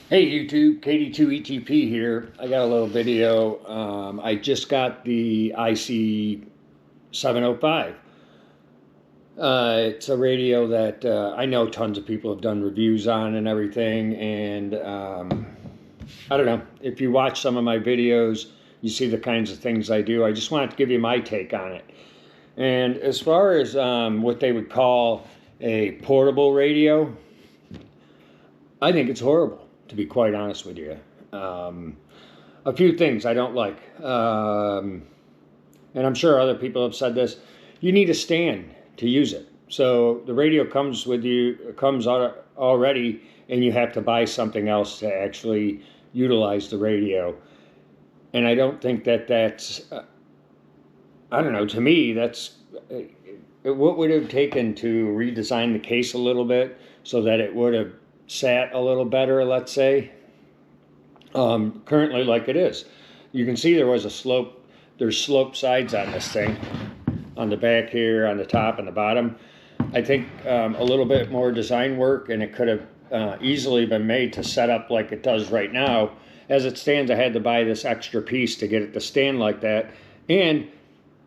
Hey YouTube, KD2ETP here. I got a little video. I just got the IC705. It's a radio that I know tons of people have done reviews on and everything. And I don't know, if you watch some of my videos, you see the kinds of things I do. I just wanted to give you my take on it. And as far as what they would call a portable radio, I think it's horrible, to be quite honest with you. A few things I don't like, and I'm sure other people have said this. You need a stand to use it. So the radio comes with you, comes out already, and you have to buy something else to actually utilize the radio. And I don't think that that's, I don't know, to me, that's what would have taken to redesign the case a little bit so that it would have sat a little better, let's say. Currently, like it is, you can see there was a slope. There's sloped sides on this thing, on the back here, on the top and the bottom. I think a little bit more design work, and it could have easily been made to set up like it does right now. As it stands, I had to buy this extra piece to get it to stand like that. And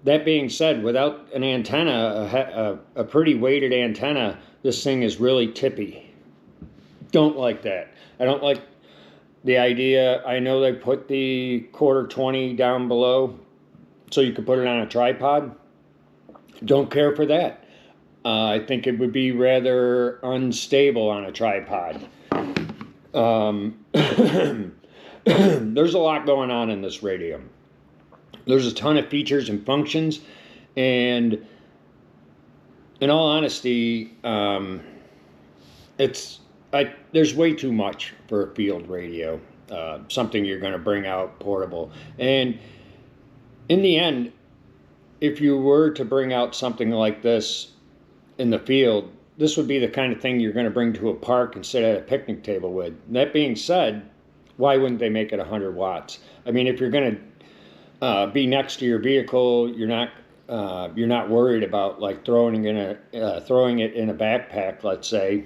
that being said, without an antenna, a pretty weighted antenna, this thing is really tippy. Don't like that. I don't like the idea. I know they put the quarter 20 down below so you could put it on a tripod. Don't care for that. I think it would be rather unstable on a tripod. There's a lot going on in this radio. There's a ton of features and functions, and in all honesty, there's way too much for a field radio, something you're going to bring out portable. And in the end, if you were to bring out something like this in the field, this would be the kind of thing you're going to bring to a park and sit at a picnic table with. That being said, why wouldn't they make it 100 watts? I mean, if you're going to be next to your vehicle, you're not worried about like throwing it in a backpack, let's say.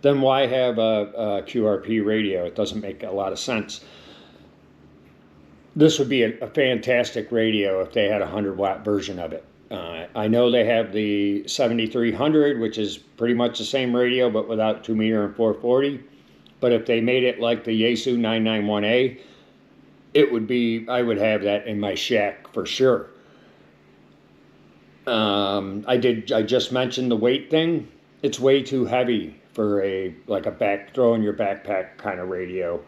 Then why have a QRP radio? It doesn't make a lot of sense. This would be a fantastic radio if they had a 100-watt version of it. I know they have the 7300, which is pretty much the same radio, but without 2 meter and 440. But if they made it like the Yaesu 991A, I would have that in my shack for sure. I just mentioned the weight thing. It's way too heavy for throw in your backpack kind of radio.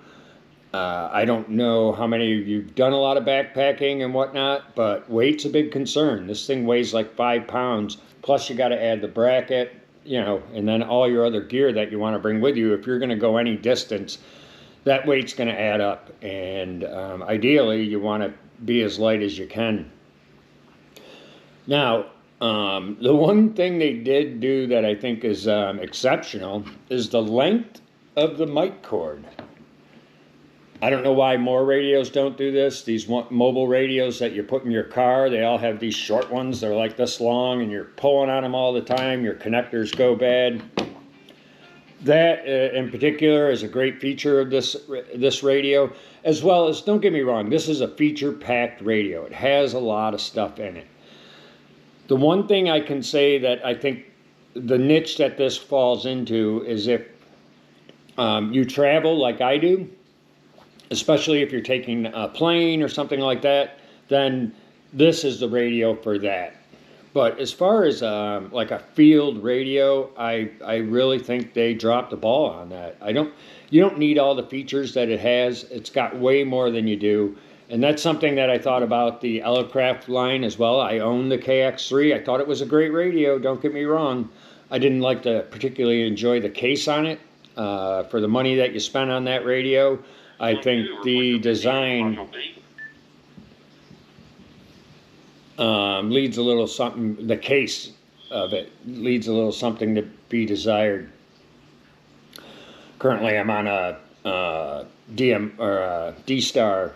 I don't know how many of you've done a lot of backpacking and whatnot, but weight's a big concern. This thing weighs like 5 pounds, plus you got to add the bracket, and then all your other gear that you want to bring with you. If you're going to go any distance, that weight's going to add up, and ideally you want to be as light as you can. Now, the one thing they did do that I think is exceptional is the length of the mic cord. I don't know why more radios don't do this. These mobile radios that you put in your car, they all have these short ones. They're like this long, and you're pulling on them all the time. Your connectors go bad. That, in particular, is a great feature of this radio, as well as, don't get me wrong, this is a feature-packed radio. It has a lot of stuff in it. The one thing I can say that I think the niche that this falls into is if you travel like I do, especially if you're taking a plane or something like that, then this is the radio for that. But as far as like a field radio, I really think they dropped the ball on that. You don't need all the features that it has. It's got way more than you do. And that's something that I thought about the Elecraft line as well. I own the KX3. I thought it was a great radio, don't get me wrong. I didn't particularly enjoy the case on it. For the money that you spent on that radio, I think the design leads a little something, the case of it leads a little something to be desired. Currently I'm on a D-Star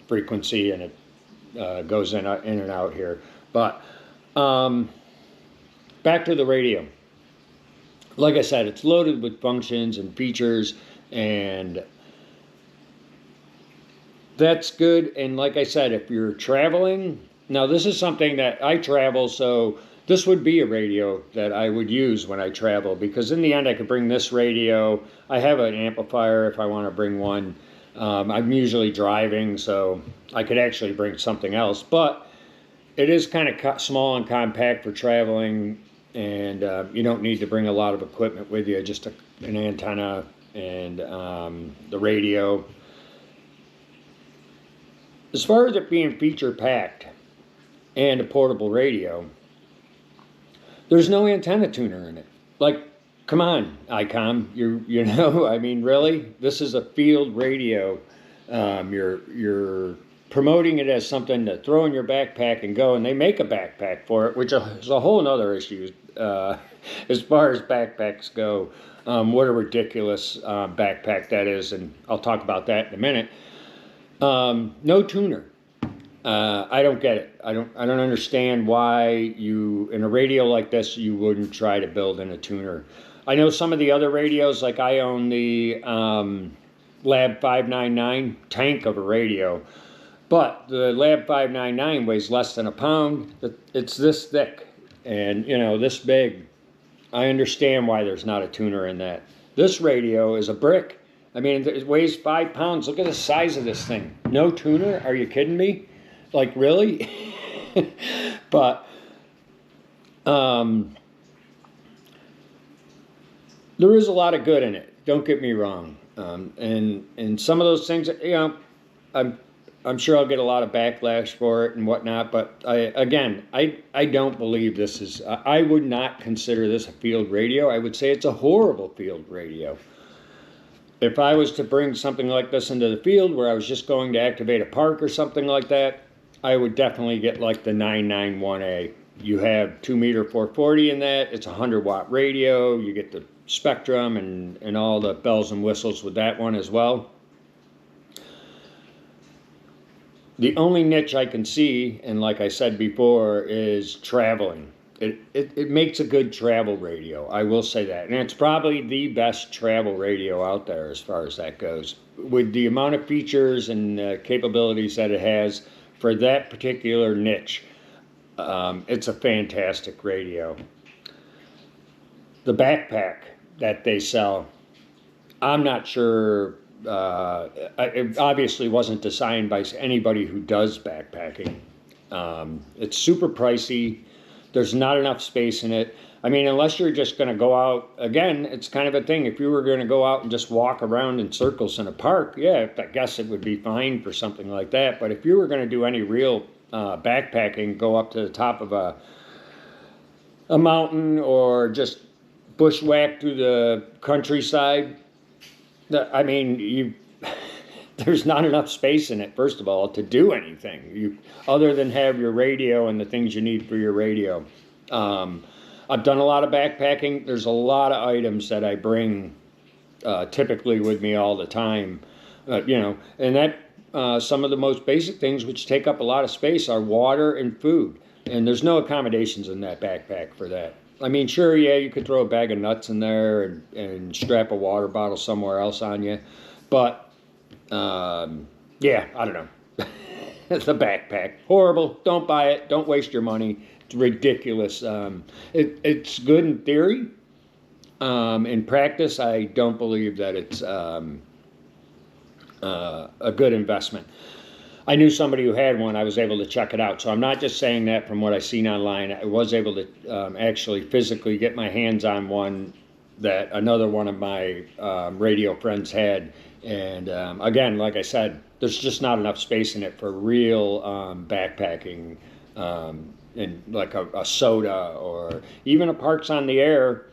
frequency, and it goes in and out here. But back to the radio. Like I said, it's loaded with functions and features And that's good. And like I said, if you're traveling, now this is something that I travel, so this would be a radio that I would use when I travel, because in the end I could bring this radio. I have an amplifier if I want to bring one. I'm usually driving, so I could actually bring something else, but it is kind of small and compact for traveling, and you don't need to bring a lot of equipment with you, just an antenna and the radio. As far as it being feature packed and a portable radio, there's no antenna tuner in it. Like, come on, ICOM, you know, I mean, really? This is a field radio. You're promoting it as something to throw in your backpack and go, and they make a backpack for it, which is a whole other issue as far as backpacks go. What a ridiculous backpack that is, and I'll talk about that in a minute. No tuner. I don't get it. I don't understand why you, in a radio like this, you wouldn't try to build in a tuner. I know some of the other radios, like I own the Lab 599 tank of a radio, but the Lab 599 weighs less than a pound. It's this thick and, you know, this big. I understand why there's not a tuner in that. This radio is a brick. I mean, it weighs 5 pounds. Look at the size of this thing. No tuner? Are you kidding me? Like, really? But there is a lot of good in it. Don't get me wrong. And some of those things, you know, I'm sure I'll get a lot of backlash for it and whatnot. But I don't believe this is. I would not consider this a field radio. I would say it's a horrible field radio. If I was to bring something like this into the field where I was just going to activate a park or something like that, I would definitely get like the 991A. You have 2 meter 440 in that. It's a 100-watt radio. You get the spectrum and all the bells and whistles with that one as well. The only niche I can see, and like I said before, is traveling. It makes a good travel radio, I will say that. And it's probably the best travel radio out there as far as that goes. With the amount of features and capabilities that it has for that particular niche, it's a fantastic radio. The backpack that they sell, I'm not sure, it obviously wasn't designed by anybody who does backpacking. It's super pricey. There's not enough space in it. I mean, unless you're just going to go out, again, it's kind of a thing. If you were going to go out and just walk around in circles in a park, yeah, I guess it would be fine for something like that. But if you were going to do any real backpacking, go up to the top of a mountain or just bushwhack through the countryside, I mean, there's not enough space in it, first of all, to do anything other than have your radio and the things you need for your radio. I've done a lot of backpacking. There's a lot of items that I bring typically with me all the time, you know, and that some of the most basic things which take up a lot of space are water and food, and there's no accommodations in that backpack for that. I mean, sure, yeah, you could throw a bag of nuts in there and strap a water bottle somewhere else on you, but yeah, I don't know. It's a backpack. Horrible. Don't buy it. Don't waste your money. It's ridiculous. It's good in theory. In practice, I don't believe that it's a good investment. I knew somebody who had one. I was able to check it out. So I'm not just saying that from what I've seen online. I was able to actually physically get my hands on one that another one of my radio friends had. And again, like I said, there's just not enough space in it for real backpacking and like a soda or even a Parks on the Air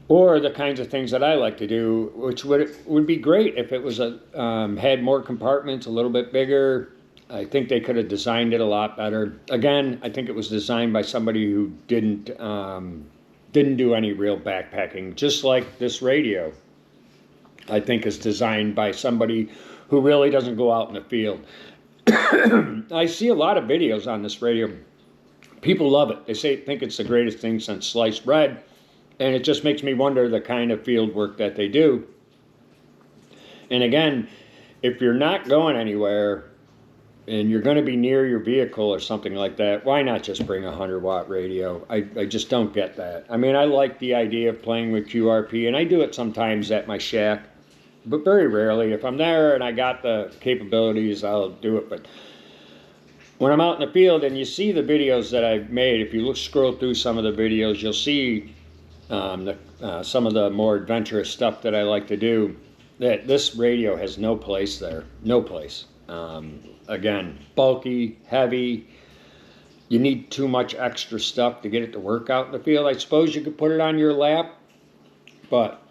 or the kinds of things that I like to do, which would be great if it was had more compartments, a little bit bigger. I think they could have designed it a lot better. Again, I think it was designed by somebody who didn't do any real backpacking, just like this radio. I think is designed by somebody who really doesn't go out in the field. I see a lot of videos on this radio. People love it. They think it's the greatest thing since sliced bread, and it just makes me wonder the kind of field work that they do. And again, if you're not going anywhere and you're going to be near your vehicle or something like that, why not just bring a 100-watt radio? I just don't get that. I mean, I like the idea of playing with QRP, and I do it sometimes at my shack, but very rarely. If I'm there and I got the capabilities, I'll do it. But when I'm out in the field and you see the videos that I've made, if you scroll through some of the videos, you'll see some of the more adventurous stuff that I like to do. That this radio has no place there, no place. Again, bulky, heavy. You need too much extra stuff to get it to work out in the field. I suppose you could put it on your lap, but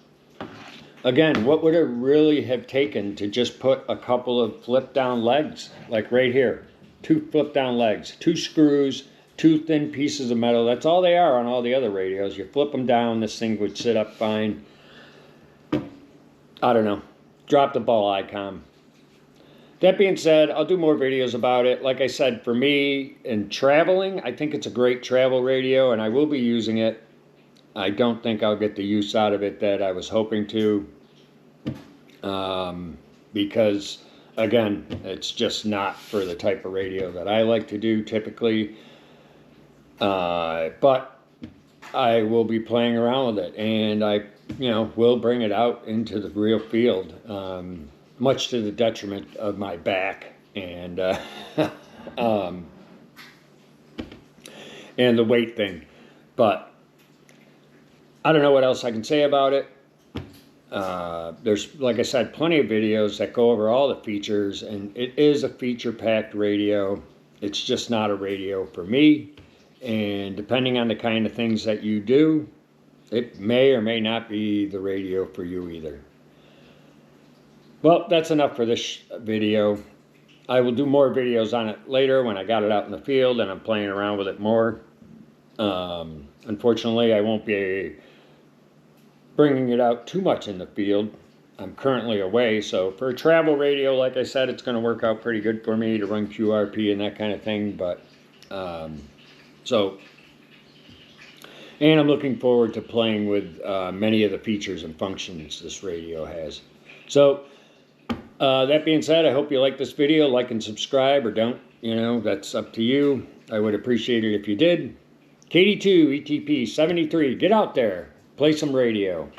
again, what would it really have taken to just put a couple of flip down legs, like right here, 2 flip down legs, 2 screws, 2 thin pieces of metal. That's all they are on all the other radios. You flip them down, this thing would sit up fine. I don't know. Drop the ball, Icom. That being said, I'll do more videos about it. Like I said, for me, in traveling, I think it's a great travel radio, and I will be using it. I don't think I'll get the use out of it that I was hoping to. Because, again, it's just not for the type of radio that I like to do typically. But I will be playing around with it, and I will bring it out into the real field, much to the detriment of my back and and the weight thing. But I don't know what else I can say about it. There's, like I said, plenty of videos that go over all the features, and it is a feature-packed radio. It's just not a radio for me, and depending on the kind of things that you do, it may or may not be the radio for you either. Well, that's enough for this video. I will do more videos on it later when I got it out in the field and I'm playing around with it more. Unfortunately, I won't be bringing it out too much in the field. I'm currently away, so for a travel radio, like I said, it's going to work out pretty good for me to run QRP and that kind of thing. But and I'm looking forward to playing with many of the features and functions this radio has. So that being said, I hope you like this video. Like and subscribe, or don't. That's up to you. I would appreciate it if you did. KD2 ETP 73. Get out there. Play some radio.